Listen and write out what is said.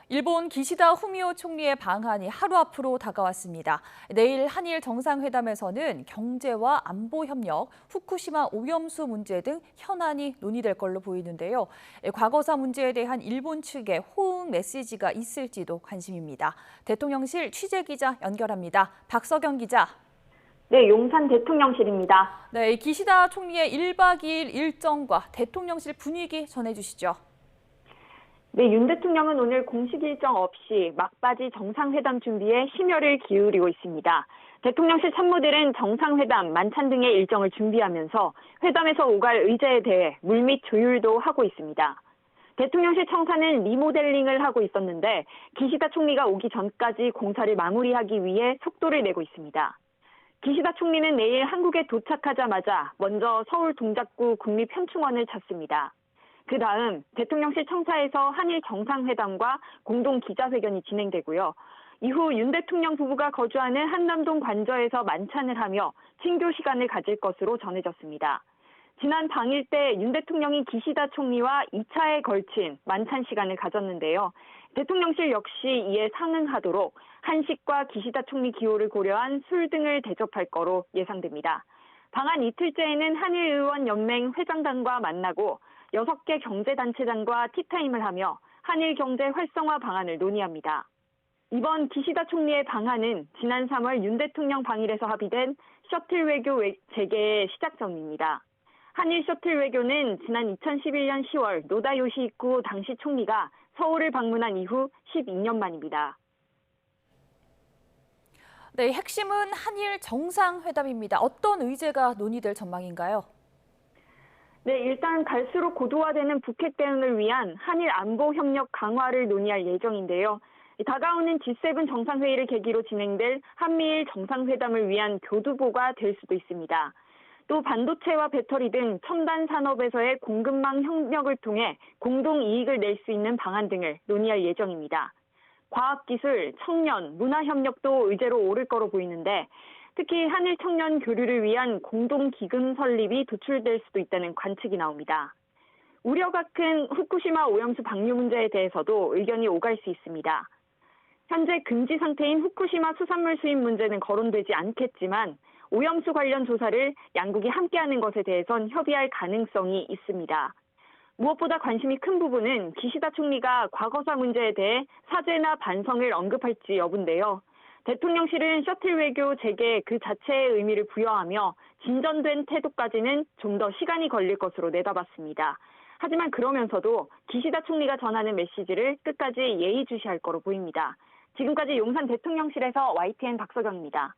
일본 기시다 후미오 총리의 방한이 하루 앞으로 다가왔습니다. 내일 한일 정상회담에서는 경제와 안보 협력, 후쿠시마 오염수 문제 등 현안이 논의될 걸로 보이는데요. 과거사 문제에 대한 일본 측의 호응 메시지가 있을지도 관심입니다. 대통령실 취재기자 연결합니다. 박석영 기자. 네, 용산 대통령실입니다. 네, 기시다 총리의 1박 2일 일정과 대통령실 분위기 전해주시죠. 네, 윤 대통령은 오늘 공식 일정 없이 막바지 정상회담 준비에 심혈을 기울이고 있습니다. 대통령실 참모들은 정상회담, 만찬 등의 일정을 준비하면서 회담에서 오갈 의제에 대해 물밑 조율도 하고 있습니다. 대통령실 청사는 리모델링을 하고 있었는데 기시다 총리가 오기 전까지 공사를 마무리하기 위해 속도를 내고 있습니다. 기시다 총리는 내일 한국에 도착하자마자 먼저 서울 동작구 국립현충원을 찾습니다. 그 다음 대통령실 청사에서 한일 정상회담과 공동 기자회견이 진행되고요. 이후 윤 대통령 부부가 거주하는 한남동 관저에서 만찬을 하며 친교 시간을 가질 것으로 전해졌습니다. 지난 당일 때 윤 대통령이 기시다 총리와 2차에 걸친 만찬 시간을 가졌는데요. 대통령실 역시 이에 상응하도록 한식과 기시다 총리 기호를 고려한 술 등을 대접할 거로 예상됩니다. 방한 이틀째에는 한일의원연맹 회장단과 만나고 6개 경제단체장과 티타임을 하며 한일 경제 활성화 방안을 논의합니다. 이번 기시다 총리의 방안은 지난 3월 윤 대통령 방일에서 합의된 셔틀 외교 재개의 시작점입니다. 한일 셔틀 외교는 지난 2011년 10월 노다 요시히코 당시 총리가 서울을 방문한 이후 12년 만입니다. 네, 핵심은 한일 정상회담입니다. 어떤 의제가 논의될 전망인가요? 네, 일단 갈수록 고도화되는 북핵 대응을 위한 한일 안보 협력 강화를 논의할 예정인데요. 다가오는 G7 정상회의를 계기로 진행될 한미일 정상회담을 위한 교두보가 될 수도 있습니다. 또 반도체와 배터리 등 첨단 산업에서의 공급망 협력을 통해 공동 이익을 낼 수 있는 방안 등을 논의할 예정입니다. 과학기술, 청년, 문화협력도 의제로 오를 거로 보이는데 특히 한일 청년 교류를 위한 공동기금 설립이 도출될 수도 있다는 관측이 나옵니다. 우려가 큰 후쿠시마 오염수 방류 문제에 대해서도 의견이 오갈 수 있습니다. 현재 금지 상태인 후쿠시마 수산물 수입 문제는 거론되지 않겠지만 오염수 관련 조사를 양국이 함께하는 것에 대해선 협의할 가능성이 있습니다. 무엇보다 관심이 큰 부분은 기시다 총리가 과거사 문제에 대해 사죄나 반성을 언급할지 여부인데요. 대통령실은 셔틀 외교 재개 그 자체의 의미를 부여하며 진전된 태도까지는 좀 더 시간이 걸릴 것으로 내다봤습니다. 하지만 그러면서도 기시다 총리가 전하는 메시지를 끝까지 예의주시할 거로 보입니다. 지금까지 용산 대통령실에서 YTN 박석영입니다.